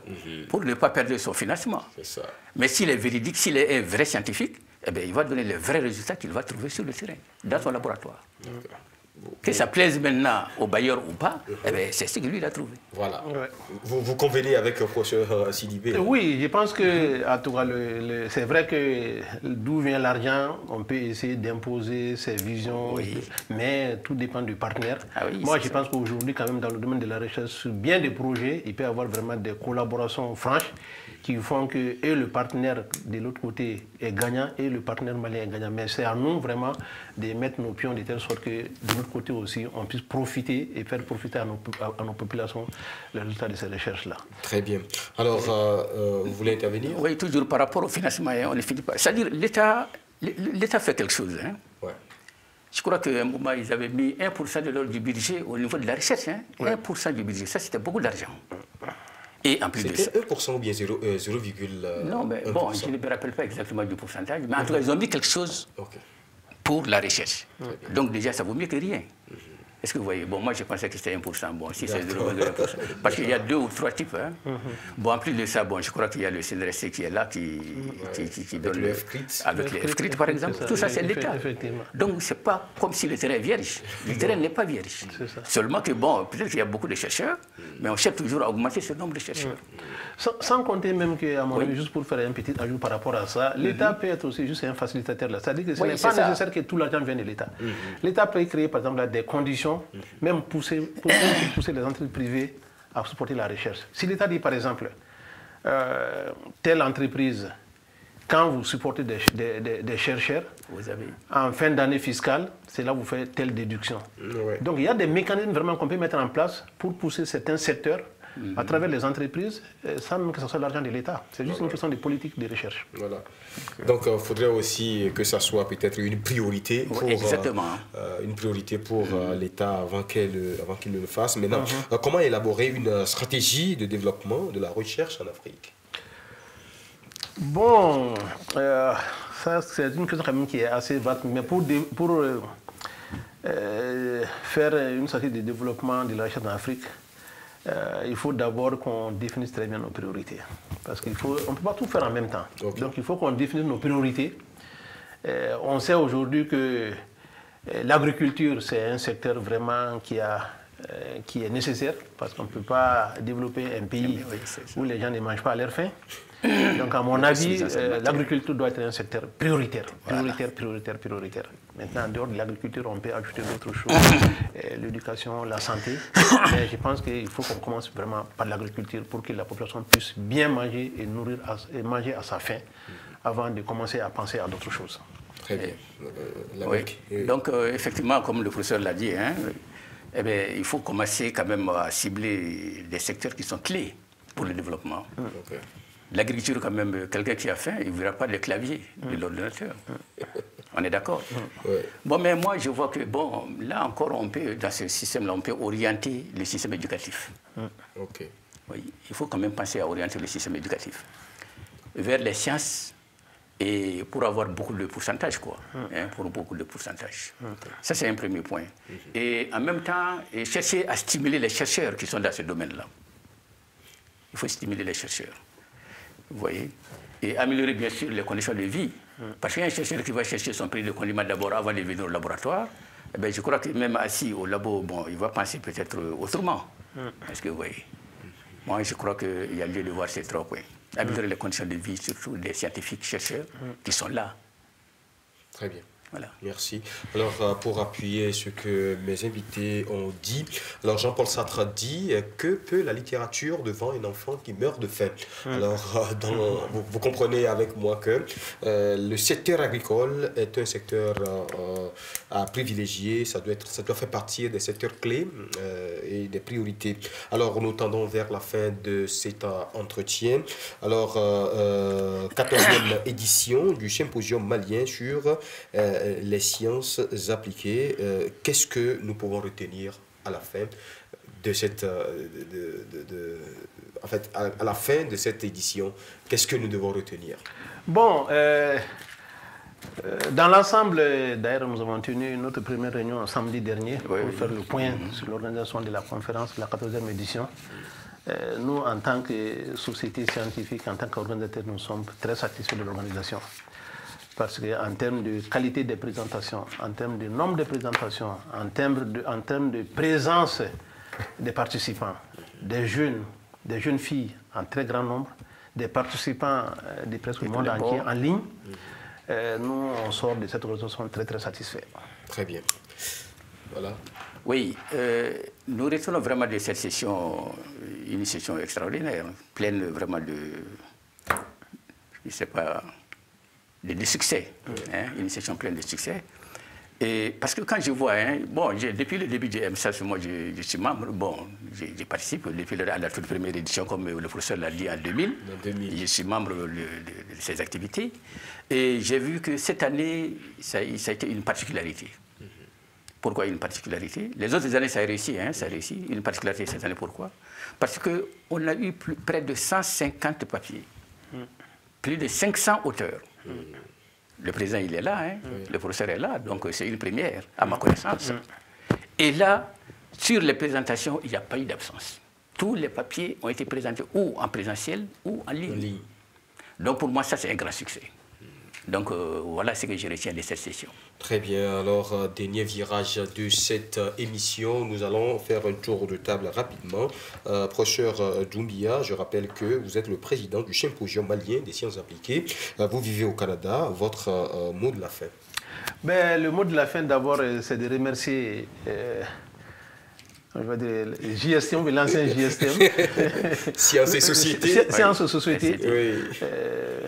Speaker 3: pour ne pas perdre son financement.
Speaker 1: Ça.
Speaker 3: Mais s'il est véridique, s'il est un vrai scientifique, eh bien, il va donner les vrais résultats qu'il va trouver sur le terrain, dans son laboratoire. Que ça plaise maintenant au bailleur ou pas, c'est ce que lui il a trouvé.
Speaker 1: Voilà. Vous convenez avec le professeur Sidibé?
Speaker 2: Oui, je pense que en tout cas, c'est vrai que d'où vient l'argent, on peut essayer d'imposer ses visions, mais tout dépend du partenaire. Moi, je pense qu'aujourd'hui, quand même, dans le domaine de la recherche, sur bien des projets, il peut y avoir vraiment des collaborations franches qui font que et le partenaire de l'autre côté est gagnant et le partenaire malien est gagnant. Mais c'est à nous vraiment de mettre nos pions de telle sorte que de notre côté aussi, on puisse profiter et faire profiter à nos populations les résultats de ces recherches-là.
Speaker 1: Très bien. Alors, vous voulez intervenir?
Speaker 3: Oui, toujours par rapport au financement, on ne finit pas. C'est-à-dire l'État fait quelque chose. Hein. Je crois qu'à un moment, ils avaient mis 1% du budget au niveau de la recherche. Hein. 1% du budget, ça c'était beaucoup d'argent. Et en plus de ça...
Speaker 1: C'était 1% ou bien 0,
Speaker 3: non, mais bon, je ne me rappelle pas exactement du pourcentage, mais en tout cas, ils ont mis quelque chose pour la recherche. Donc déjà, ça vaut mieux que rien. Est-ce que vous voyez? Bon, moi, je pensais que c'était 1%. Bon, si c'est 0,1%. Parce qu'il y a 2 ou 3 types. Hein. Bon, en plus de ça, bon, je crois qu'il y a le CNRSC qui est là, qui donne le FCRIT. Avec le FCRIT, par exemple. Tout ça, c'est l'État. Donc, ce n'est pas comme si le terrain est vierge. Le terrain n'est pas vierge. Seulement que, bon, peut-être qu'il y a beaucoup de chercheurs, mais on cherche toujours à augmenter ce nombre de chercheurs.
Speaker 2: Sans compter même qu'à mon avis, juste pour faire un petit ajout par rapport à ça, l'État peut être aussi juste un facilitateur. C'est-à-dire que ce n'est pas nécessaire que tout l'argent vienne de l'État. L'État peut créer, par exemple, des conditions, même pousser les entreprises privées à supporter la recherche. Si l'État dit, par exemple, telle entreprise, quand vous supportez des chercheurs, en fin d'année fiscale, c'est là où vous faites telle déduction. Donc il y a des mécanismes vraiment qu'on peut mettre en place pour pousser certains secteurs à travers les entreprises, sans même que ce soit l'argent de l'État. C'est juste une question de politique de recherche.
Speaker 1: Voilà. Donc il faudrait aussi que ça soit peut-être une priorité pour, l'État avant qu'il ne le fasse. Maintenant, comment élaborer une stratégie de développement de la recherche en Afrique?
Speaker 2: Bon, ça c'est une question quand même qui est assez vaste, mais pour faire une stratégie de développement de la recherche en Afrique, il faut d'abord qu'on définisse très bien nos priorités. Parce qu'on ne peut pas tout faire en même temps. Donc il faut qu'on définisse nos priorités. On sait aujourd'hui que l'agriculture, c'est un secteur vraiment qui est nécessaire, parce qu'on ne peut pas développer un pays où les gens ne mangent pas à leur faim. Donc, à mon avis, l'agriculture doit être un secteur prioritaire. Prioritaire. Maintenant, en dehors de l'agriculture, on peut ajouter d'autres choses, l'éducation, la santé. Mais je pense qu'il faut qu'on commence vraiment par l'agriculture pour que la population puisse bien manger et manger à sa faim avant de commencer à penser à d'autres choses.
Speaker 1: Très bien.
Speaker 3: Donc, effectivement, comme le professeur l'a dit, hein, il faut commencer quand même à cibler des secteurs qui sont clés pour le développement. L'agriculture, quand même, quelqu'un qui a faim, il ne verra pas le clavier de l'ordinateur. On est d'accord? Bon, mais moi, je vois que, bon, là encore, dans ce système-là, on peut orienter le système éducatif.
Speaker 1: Okay.
Speaker 3: Oui, il faut quand même penser à orienter le système éducatif vers les sciences et pour avoir beaucoup de pourcentage, quoi. Pour beaucoup de pourcentage. Ça, c'est un premier point. Et en même temps, chercher à stimuler les chercheurs qui sont dans ce domaine-là. Il faut stimuler les chercheurs. Vous voyez? Et améliorer, bien sûr, les conditions de vie. Parce qu'il y a un chercheur qui va chercher son prix de condiment d'abord avant de venir au laboratoire. Eh bien, je crois que même assis au labo, bon, il va penser peut-être autrement. Est-ce que vous voyez? Moi, je crois qu'il y a lieu de voir ces trois points. Améliorer les conditions de vie, surtout des scientifiques chercheurs qui sont là.
Speaker 1: Très bien.
Speaker 3: Voilà.
Speaker 1: Merci. Alors, pour appuyer ce que mes invités ont dit, alors Jean-Paul Sartre dit que peut la littérature devant un enfant qui meurt de faim. Alors, vous comprenez avec moi que le secteur agricole est un secteur à privilégier, ça doit faire partie des secteurs clés et des priorités. Alors, nous tendons vers la fin de cet entretien. Alors, 14e édition du symposium malien sur les sciences appliquées. Qu'est-ce que nous pouvons retenir à la fin de cette, en fait, à la fin de cette édition? Qu'est-ce que nous devons retenir?
Speaker 2: Bon, dans l'ensemble, d'ailleurs, nous avons tenu notre première réunion samedi dernier pour faire le point sur l'organisation de la conférence, la 14e édition. Nous, en tant que société scientifique, en tant qu'organisateur, nous sommes très satisfaits de l'organisation. Parce qu'en termes de qualité des présentations, en termes de nombre de présentations, en termes de présence des participants, des jeunes filles en très grand nombre, des participants de presque le monde entier en ligne, nous, on sort de cette organisation très, très satisfaits.
Speaker 1: Très bien. Voilà.
Speaker 3: Oui, nous retenons vraiment de cette session une session extraordinaire, pleine vraiment de, je ne sais pas, de succès, une session pleine de succès. Et parce que quand je vois, bon, depuis le début du MSAS, moi je suis membre, bon, je participe depuis à la toute première édition, comme le professeur l'a dit en 2000. Je suis membre de ces activités. Et j'ai vu que cette année, ça a été une particularité. Pourquoi une particularité? Les autres années, ça a réussi, ça a réussi. Une particularité cette année, pourquoi? Parce qu'on a eu près de 150 papiers, plus de 500 auteurs. Le président, il est là, le professeur est là, donc c'est une première, à ma connaissance. Et là, sur les présentations, il n'y a pas eu d'absence. Tous les papiers ont été présentés ou en présentiel ou en ligne. Donc pour moi, ça, c'est un grand succès. Donc voilà ce que je retiens de cette session.
Speaker 1: Très bien. Alors, dernier virage de cette émission, nous allons faire un tour de table rapidement. Professeur Doumbia, je rappelle que vous êtes le président du symposium malien des sciences appliquées. Vous vivez au Canada. Votre mot de la fin?
Speaker 2: Ben, le mot de la fin, d'abord, c'est de remercier on va dire JSTM, l'ancien JSTM.
Speaker 1: Sciences et Sociétés.
Speaker 2: Sciences et Sociétés.
Speaker 1: Oui.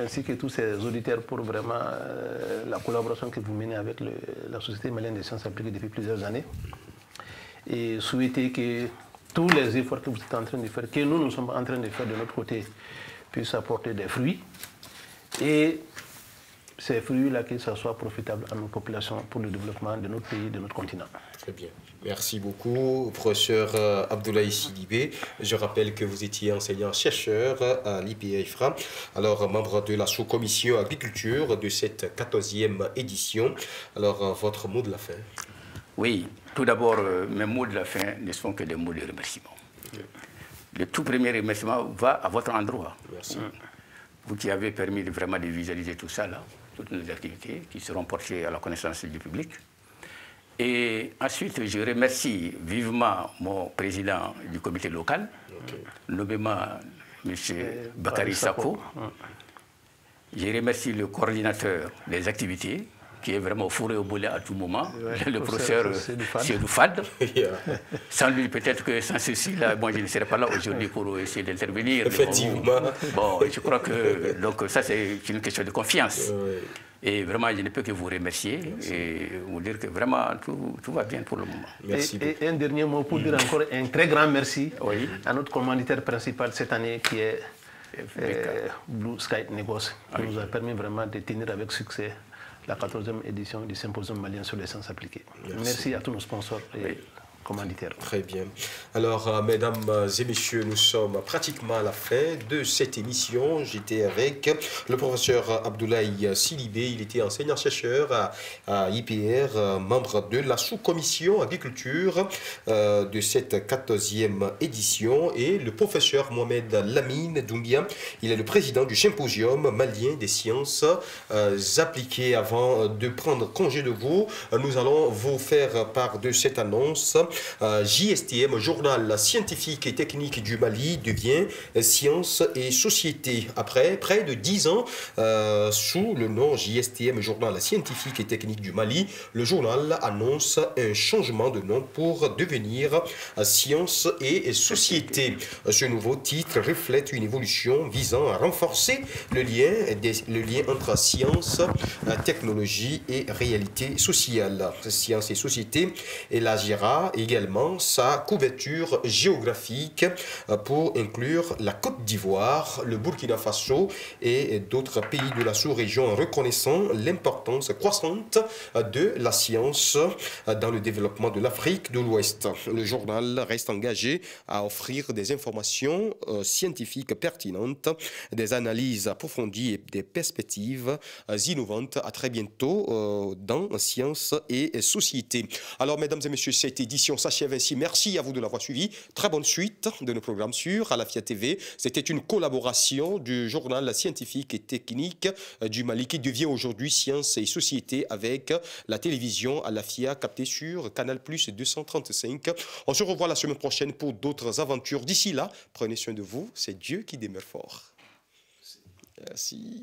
Speaker 2: Ainsi que tous ces auditeurs pour vraiment la collaboration que vous menez avec la Société malienne des sciences appliquées depuis plusieurs années. Et souhaiter que tous les efforts que vous êtes en train de faire, que nous sommes en train de faire de notre côté, puissent apporter des fruits. Et ces fruits-là, que ça soit profitable à nos populations pour le développement de notre pays, de notre continent.
Speaker 1: Très bien. Merci beaucoup, professeur Abdoulaye Sidibé. Je rappelle que vous étiez enseignant-chercheur à l'IPA-IFRA, alors membre de la sous-commission agriculture de cette 14e édition. Alors, votre mot de la fin?
Speaker 3: Oui, tout d'abord, mes mots de la fin ne sont que des mots de remerciement. Le tout premier remerciement va à votre endroit.
Speaker 1: Merci.
Speaker 3: Vous qui avez permis vraiment de visualiser tout ça, là, toutes nos activités qui seront portées à la connaissance du public. Et ensuite, je remercie vivement mon président du comité local, nommément M. Bakary Sako. Je remercie le coordinateur des activités, qui est vraiment fourré au boulet à tout moment, le professeur Seydou Fad. Sans lui, peut-être que sans ceci-là, moi je ne serais pas là aujourd'hui pour essayer d'intervenir.
Speaker 1: Effectivement.
Speaker 3: Bon, je crois que donc, ça, c'est une question de confiance. Et vraiment, je ne peux que vous remercier et vous dire que vraiment, tout va bien pour le moment.
Speaker 2: Merci. Et un dernier mot pour dire encore un très grand merci à notre commanditaire principal cette année qui est Blue Sky Négoce, qui nous a permis vraiment de tenir avec succès la 14e édition du symposium malien sur les sciences appliquées. Merci à tous nos sponsors. commanditaire.
Speaker 1: Très bien. Alors, mesdames et messieurs, nous sommes pratiquement à la fin de cette émission. J'étais avec le professeur Abdoulaye Sidibé. Il était enseignant-chercheur à IPR, membre de la sous-commission agriculture de cette 14e édition. Et le professeur Mohamed Lamine Doumbia. Il est le président du symposium malien des sciences appliquées. Avant de prendre congé de vous, nous allons vous faire part de cette annonce. JSTM, Journal scientifique et technique du Mali, devient Sciences et Société. Après près de 10 ans sous le nom JSTM, Journal scientifique et technique du Mali, le journal annonce un changement de nom pour devenir Sciences et Société. Ce nouveau titre reflète une évolution visant à renforcer le lien entre science, technologie et réalité sociale. Sciences et Société élargira également sa couverture géographique pour inclure la Côte d'Ivoire, le Burkina Faso et d'autres pays de la sous-région, en reconnaissant l'importance croissante de la science dans le développement de l'Afrique de l'Ouest. Le journal reste engagé à offrir des informations scientifiques pertinentes, des analyses approfondies et des perspectives innovantes. À très bientôt dans Sciences et Société. Alors, mesdames et messieurs, cette édition s'achève ainsi. Merci à vous de l'avoir suivi. Très bonne suite de nos programmes sur Alafia TV. C'était une collaboration du journal scientifique et technique du Mali qui devient aujourd'hui Sciences et Société avec la télévision Alafia captée sur Canal+ 235. On se revoit la semaine prochaine pour d'autres aventures. D'ici là, prenez soin de vous. C'est Dieu qui demeure fort. Merci.